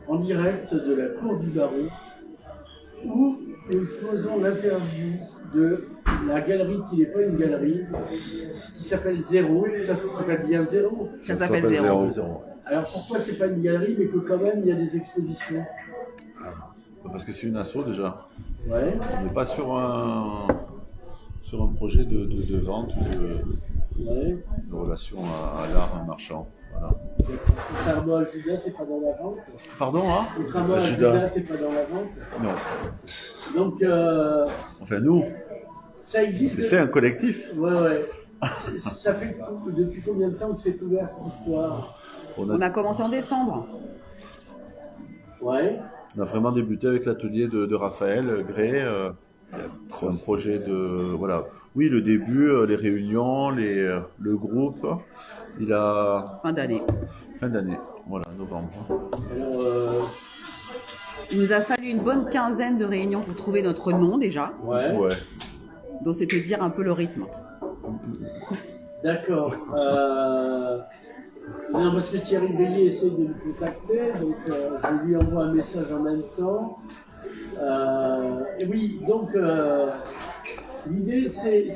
en direct de la cour du barreau où nous faisons l'interview de la galerie qui n'est pas une galerie, qui s'appelle Zéro. Ça s'appelle bien Zéro. Ça s'appelle Zéro. Alors pourquoi c'est pas une galerie mais que quand même il y a des expositions? Parce que c'est une asso déjà. Ouais. On n'est pas sur un projet de vente ou de relation à l'art marchand. Voilà. Contrairement à Judas, t'es pas dans la vente. Pardon, hein? Contrairement à Judas, t'es pas dans la vente. Non. Donc, enfin, nous, ça existe. c'est un collectif. Ouais. Ça fait depuis combien de temps que c'est ouvert cette histoire? On a commencé en décembre. Ouais. On a vraiment débuté avec l'atelier de Raphaël Gray. C'est un projet de... Voilà. Oui, le début, les réunions, le groupe. Il a... Fin d'année. Fin d'année, voilà, novembre. Alors, il nous a fallu une bonne quinzaine de réunions pour trouver notre nom déjà. Ouais. Donc c'est te dire un peu le rythme. D'accord. Non, parce que Thierry Bélier essaie de me contacter, donc je lui envoie un message en même temps. Et oui, donc l'idée c'est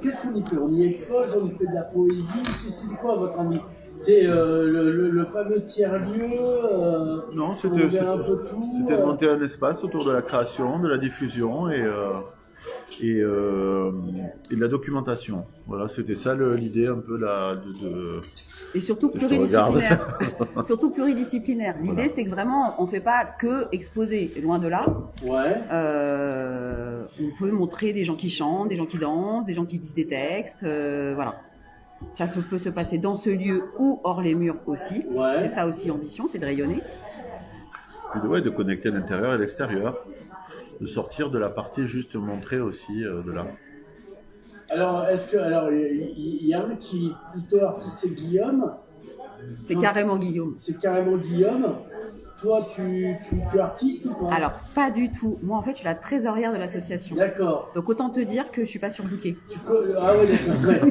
qu'est-ce qu'on y fait? On y expose, on y fait de la poésie, c'est quoi votre ami? C'est le fameux tiers-lieu. Non, c'était de monter un espace autour de la création, de la diffusion et de la documentation. Voilà, c'était ça l'idée un peu Et surtout pluridisciplinaire. Surtout pluridisciplinaire. L'idée c'est que vraiment on ne fait pas que exposer, loin de là. Ouais. On peut montrer des gens qui chantent, des gens qui dansent, des gens qui disent des textes, voilà. Ça peut se passer dans ce lieu ou hors les murs aussi. Ouais. C'est ça aussi l'ambition, c'est de rayonner. Et de connecter l'intérieur et l'extérieur. De sortir de la partie juste montrée aussi de là. Alors, il y a un qui est plutôt artiste, c'est Guillaume. C'est carrément Guillaume. C'est carrément Guillaume. Toi, tu es artiste ou pas? Alors, pas du tout. Moi, en fait, je suis la trésorière de l'association. D'accord. Donc, autant te dire que je suis pas surbookée. Ah ouais, d'accord.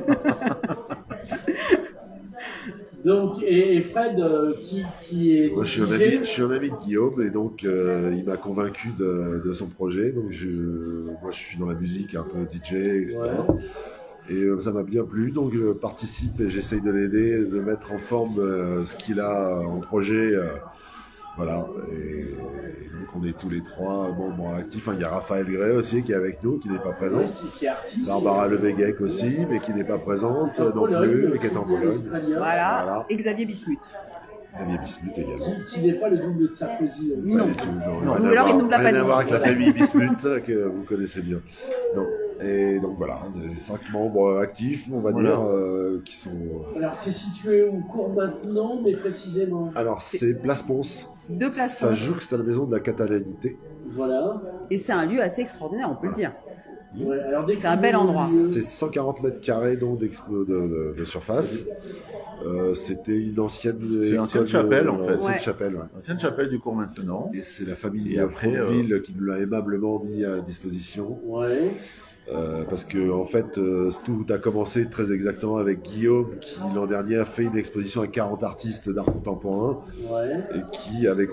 Donc, et Fred, qui est... Moi, je suis un ami de Guillaume et donc il m'a convaincu de son projet. Donc moi, je suis dans la musique, un peu DJ, etc. Ouais. Et ça m'a bien plu, donc je participe et j'essaye de l'aider, de mettre en forme ce qu'il a en projet. Voilà, et donc on est tous les trois membres actifs. Enfin, il y a Raphaël Gray aussi qui est avec nous, qui n'est pas présent. Qui est artiste. Barbara Lebeguec aussi, mais qui n'est pas présente non plus, mais qui est en Pologne. Voilà. Et Xavier Bismuth. Xavier Bismuth également. Qui n'est pas le double de Sarkozy. Non. Ou alors il nous l'a pas dit. Rien à voir avec la famille Bismuth que vous connaissez bien. Non. Et donc voilà, 5 membres actifs, on va dire, qui sont... Alors c'est situé où cours maintenant, mais précisément? Alors c'est Place Ponce. De Place Ça Ponce. jouxte à la maison de la catalanité. Voilà. Et c'est un lieu assez extraordinaire, on peut le dire. Ouais, alors c'est un bel endroit. C'est 140 mètres carrés de surface. C'était une ancienne... C'est une ancienne chapelle en fait. Ancienne chapelle, ouais. Ancienne chapelle du cours maintenant. Et c'est la famille Fonville qui nous l'a aimablement mis à disposition. Ouais. Parce que en fait, tout a commencé très exactement avec Guillaume qui l'an dernier a fait une exposition avec 40 artistes d'art contemporain et qui avait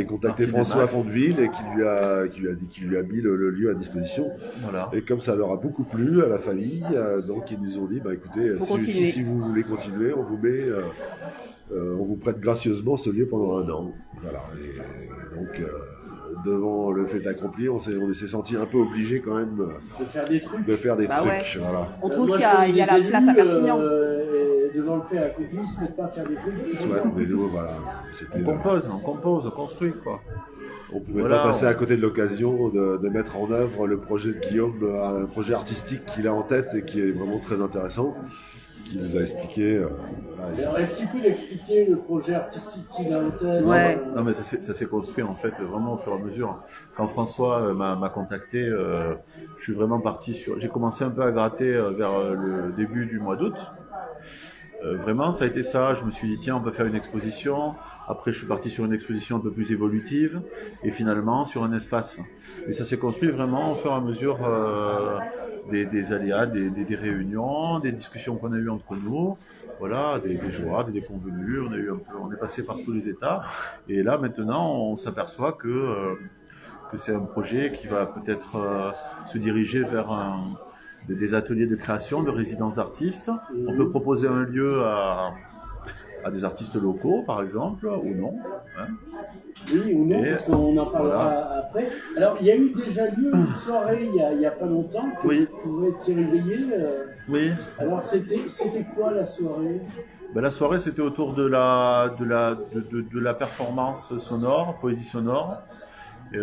contacté François Fonteville et qui lui a mis le lieu à disposition. Voilà. Et comme ça leur a beaucoup plu à la famille, donc ils nous ont dit écoutez, si vous voulez continuer, on vous prête gracieusement ce lieu pendant 1 an. Voilà. Et donc devant le fait accompli, on s'est senti un peu obligé quand même de faire des trucs. Ouais. Voilà. On trouve qu'il y a la place à Perpignan. Devant le fait accompli, se mettent pas à faire des trucs. Mais nous, voilà. On compose, on construit quoi. On ne pouvait pas passer à côté de l'occasion de mettre en œuvre le projet de Guillaume, un projet artistique qu'il a en tête et qui est vraiment très intéressant. Qui nous a expliqué. Alors, est-ce qu'il peut l'expliquer, le projet artistique qu'il a en tête? Ouais. Non, mais ça s'est construit en fait vraiment au fur et à mesure. Quand François m'a contacté, je suis vraiment parti sur. J'ai commencé un peu à gratter vers le début du mois d'août. Vraiment, ça a été ça. Je me suis dit, tiens, on peut faire une exposition. Après, je suis parti sur une exposition un peu plus évolutive. Et finalement, sur un espace. Et ça s'est construit vraiment au fur et à mesure des aléas, des réunions, des discussions qu'on a eues entre nous, voilà, des joies, des déconvenues. On est passé par tous les états. Et là, maintenant, on s'aperçoit que c'est un projet qui va peut-être se diriger vers des ateliers de création, de résidence d'artistes. On peut proposer un lieu à des artistes locaux, par exemple, ou non. Hein. Oui ou non, parce qu'on en parlera voilà. après. Alors, il y a eu déjà lieu une soirée il y a pas longtemps que Oui. vous pouvez t'y réveiller. Oui. Alors, c'était quoi la soirée? Ben, la soirée, c'était autour de la performance sonore, poésie sonore.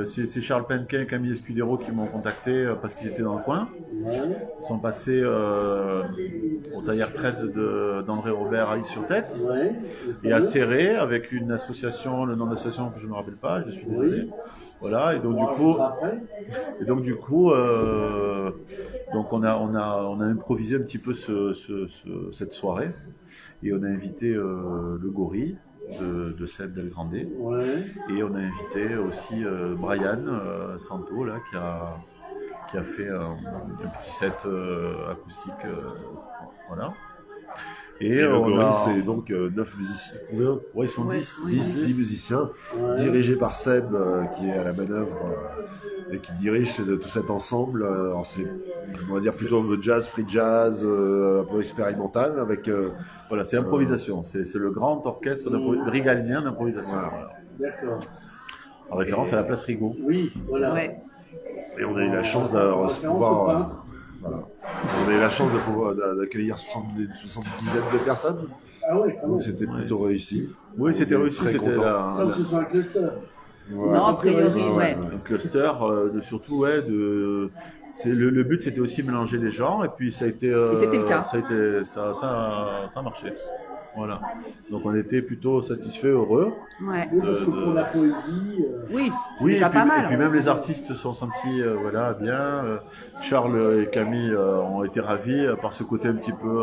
C'est Charles Penquin et Camille Escudero qui m'ont contacté parce qu'ils étaient dans le coin. Ouais. Ils sont passés au tailleur 13 d'André Robert à Île-sur-Tête. Ouais. Et à Serré avec une association, le nom de l'association que je ne me rappelle pas, je suis désolé. Oui. Voilà, et donc du coup, donc on a improvisé un petit peu cette soirée et on a invité le Gorille de Seb Del Grande Ouais. et on a invité aussi Brian Santo là qui a fait un petit set acoustique, voilà. Et le Gorille, c'est donc 9 musiciens. Combien? Ouais, ils sont Ouais, 10. oui. 10 musiciens, Ouais. dirigés par Seb, qui est à la manœuvre et qui dirige tout cet ensemble. Alors c'est, on va dire plutôt jazz, free jazz, un peu expérimental, avec Voilà, c'est improvisation. C'est le grand orchestre rigalien d'improvisation. Voilà. Voilà. D'accord. En référence à la place Rigaud. Oui, voilà. Ouais. et on a eu la chance d'avoir Référence au pouvoir. peintre. Voilà. On a eu la chance de pouvoir d'accueillir 70 de personnes, Ah ouais, quand même. donc c'était plutôt réussi. Oui, c'était On est réussi. très C'était content. Sans que ce soit un cluster. Voilà. Non, a priori, Ouais, ouais. un cluster, surtout, ouais, le but c'était aussi mélanger les genres et puis ça a été. Et c'était le cas. Ça a marché. Voilà. Donc on était plutôt satisfaits, heureux. Ouais. Oui, parce que pour la poésie. Oui, c'est Oui, déjà et puis, pas mal. et puis même les artistes se sont sentis voilà, bien. Charles et Camille ont été ravis par ce côté un petit peu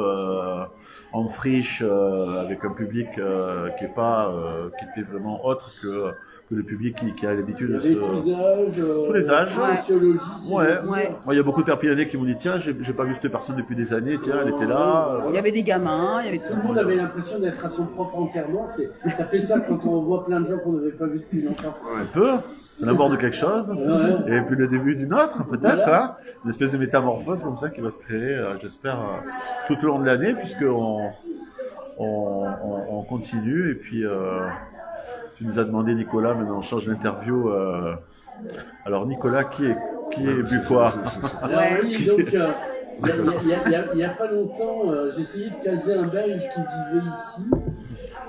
en friche, avec un public qui était vraiment autre que le public qui a l'habitude Il y de avait se... tous les âges. Tous les âges. Ouais. Sociologie, si Ouais. je veux dire. Ouais. Moi, il y a beaucoup de Perpignanais qui m'ont dit tiens, j'ai pas vu cette personne depuis des années, tiens, elle était là. Il y avait des gamins, il y avait Tout le monde avait l'impression d'être à son propre enterrement. Ça fait ça quand on voit plein de gens qu'on n'avait pas vus depuis longtemps. Un peu, c'est la mort de quelque chose, Ouais. et puis le début d'une autre, peut-être, Voilà. hein, une espèce de métamorphose comme ça qui va se créer, j'espère, tout au long de l'année, puisqu'on on continue, et puis tu nous as demandé, Nicolas, maintenant on change d'interview. Alors Nicolas, qui est Bucois? Alors Ouais. oui, donc il y a pas longtemps, j'ai essayé de caser un Belge qui vivait ici,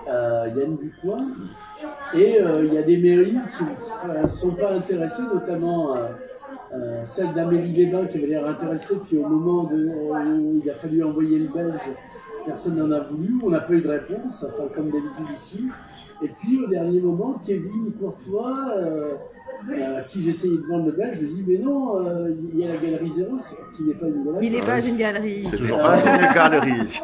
Yann Bucois, et il y a des mairies qui ne sont pas intéressées, notamment celle d'Amélie-les-Bains qui avait l'air intéressée, puis au moment où il a fallu envoyer le Belge, personne n'en a voulu, on n'a pas eu de réponse, enfin comme d'habitude ici. Et puis au dernier moment, Kevin Courtois, qui j'essayais de vendre le Belge, je lui dis mais non, il y a la galerie Zéro, qui n'est pas une galerie. Il n'est pas une galerie. C'est toujours pas une galerie.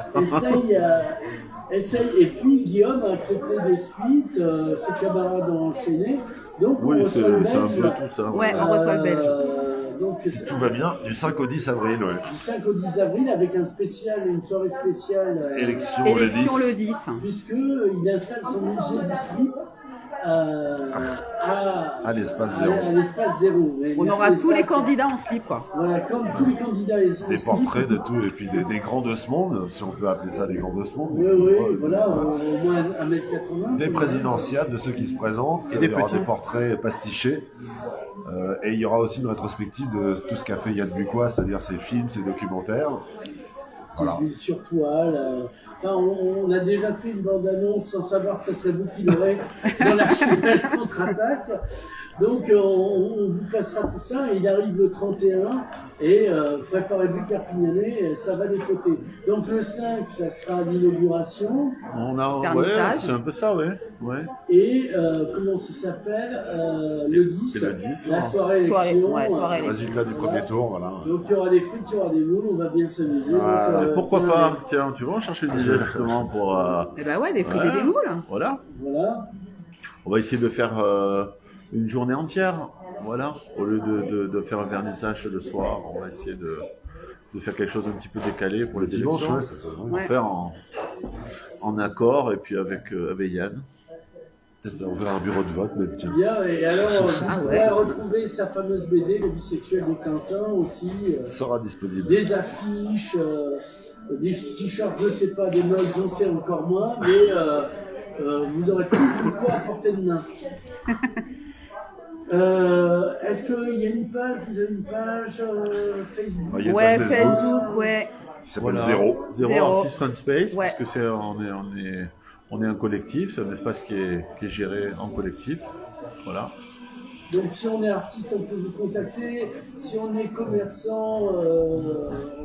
Essaye, et puis Guillaume a accepté de suite, ses camarades ont enchaîné, donc Oui, on c'est reçoit le un Belge. peu tout ça. Ouais, on reçoit le Belge. Donc, Si tout va bien, du 5 au 10 avril, ouais. du 5 au 10 avril avec une soirée spéciale, Élection, Élection le le 10. 10. puisqu'il installe son musée du slip À l'espace zéro. à l'espace zéro. Mais On aura tous les candidats en slip, quoi. Voilà, comme tous les candidats. en Des slip. portraits de tout, et puis des grands de ce monde, si on peut appeler ça des grands de ce monde. Oui, voilà, au moins 1m80. Des présidentiables de ceux qui se présentent, Et des il y aura petits. des portraits pastichés, et il y aura aussi une rétrospective de tout ce qu'a fait Yann Bucois, c'est-à-dire ses films, ses documentaires. Voilà. Ces huiles sur toile. Enfin, on a déjà fait une bande-annonce sans savoir que ce serait vous qui l'aurez dans l'archipel contre-attaque. Donc, on vous passera tout ça. Et il arrive le 31 et préparez-vous Perpignanais, ça va dépoter. Donc, le 5, ça sera l'inauguration. Vernissage. C'est un peu ça, ouais. Et comment ça s'appelle le 10, Et le 10, la soirée Soirée, élection. ouais, soirée élection. Résultat du premier tour, voilà. Donc, il y aura des frites, il y aura des moules, on va bien s'amuser. Ah, Donc, Pourquoi tiens, pas? Tiens, tu vas en chercher une idée justement pour. Eh ben ouais, des frites Ouais. et des moules. Voilà. Voilà. On va essayer de faire une journée entière. Voilà. Au lieu de faire un vernissage le soir, on va essayer de faire quelque chose un petit peu décalé pour Le les dimanche, élections. ouais, ça serait On vrai. va faire en accord et puis avec Yann. Peut-être on verra un bureau de vote, même. Tiens. Bien, et alors, Ah vous ouais. pourrez retrouver sa fameuse BD, Le bisexuel de Tintin aussi, Sera disponible. des affiches, des t-shirts, je sais pas, des mugs, j'en sais encore moins, mais vous aurez tout quoi à portée de main. Est-ce qu'il y a une page, vous avez une page Facebook? Ah, il y a une Ouais, page Facebook, ouais. qui s'appelle Voilà. Zéro. Zéro Artist Run Space, Ouais. puisque on est un collectif, c'est un espace qui est géré en collectif. Voilà. Donc si on est artiste, on peut vous contacter. Si on est commerçant,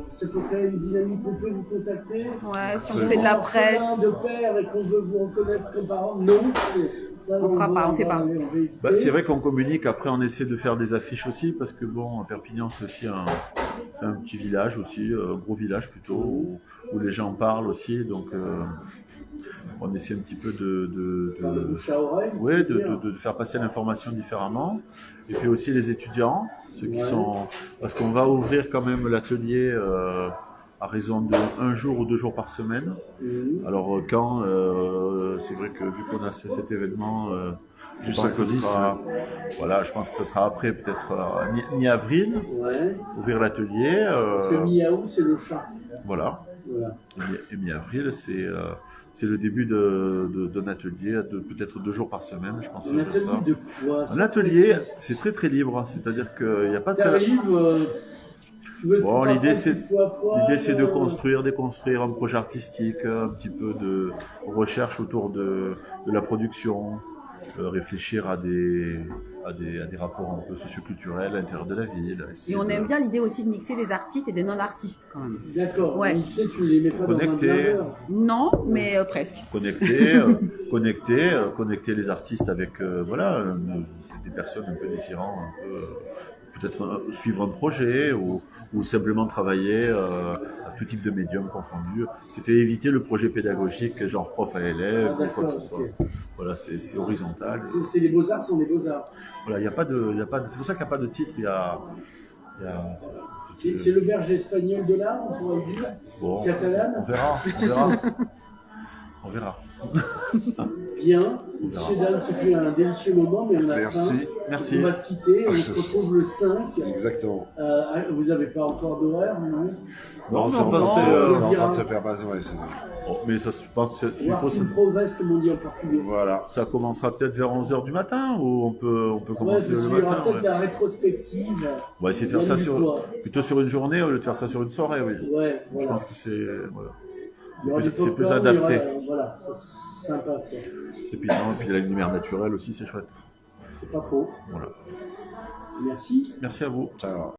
ça peut créer une dynamique, on peut vous contacter. Ouais, si on C'est fait de la On presse. orphelin de père et qu'on veut vous reconnaître comme parent, non. Ça, On fera pas, on va- fait pas. on va éviter. Bah, c'est vrai qu'on communique, après on essaie de faire des affiches aussi, parce que bon, Perpignan c'est aussi c'est un petit village aussi, un gros village plutôt, où les gens parlent aussi, donc on essaie un petit peu Par le bouche à oreille. ouais, on peut dire. de faire passer l'information différemment. Et puis aussi les étudiants, ceux qui Ouais. sont... Parce qu'on va ouvrir quand même l'atelier à raison de 1 jour ou 2 jours par semaine. Mhm. Alors quand, c'est vrai que vu qu'on a cet événement, je Du pense que 5 au ce 10, sera, voilà, je pense que ce sera après, peut-être mi-avril, Ouais. ouvrir l'atelier. Parce que miaou, c'est le chat. Voilà. Voilà. Et mi-avril, c'est le début d'un atelier, de peut-être 2 jours par semaine, je pense. Un que c'est ça. atelier de quoi? Un atelier, c'est très très libre, c'est-à-dire qu'il n'y a pas de... T'arrives, tu veux Bon, te l'idée, prendre c'est- petit fou à poil, L'idée, c'est de construire, déconstruire un projet artistique, un petit peu de recherche autour de la production, réfléchir à des rapports un peu socioculturels à l'intérieur de la ville. Et on aime bien l'idée aussi de mixer des artistes et des non-artistes quand même. D'accord. Ouais. Mais tu sais, tu les mets pas Connecter. dans un blender. Non, mais presque. Connecter les artistes avec voilà, des personnes un peu désirant, un peu peut-être suivre un projet ou simplement travailler à tout type de médium confondu. C'était éviter le projet pédagogique genre prof à élève Ah, ou quoi que ce d'accord, soit. ok. Voilà, c'est horizontal. C'est les beaux-arts sont les beaux-arts. Voilà, il y a pas de, c'est pour ça qu'il n'y a pas de titre. Il y a C'est le berger espagnol de l'art, on pourrait dire. bon, catalane. on verra. Bien. On verra. Messieurs, dames, ce fut un délicieux moment, mais on a faim. Merci. Merci. On va se quitter. On se retrouve le 5. Exactement. Vous n'avez pas encore d'horaire, non? Non, c'est non, en non, train de- c'est, c'est en train de se bien. faire passer. Ouais, Bon, mais ça se passe, il faut, Work in progress, comme on dit en portugais. voilà. ça commencera peut-être vers 11h du matin ou on peut Ouais, commencer parce le qu'il y aura matin. peut-être Ouais. la rétrospective. On va essayer de faire ça Yann Dutoit. plutôt sur une journée au lieu de faire ça sur une soirée, oui. Ouais, Je voilà. pense que c'est voilà. Il y aura c'est des plus popcorn, adapté. il y aura- Voilà, c'est sympa, quoi. Et puis non, et puis la lumière naturelle aussi, c'est chouette. C'est pas faux. Voilà. Merci. Merci à vous. Ciao.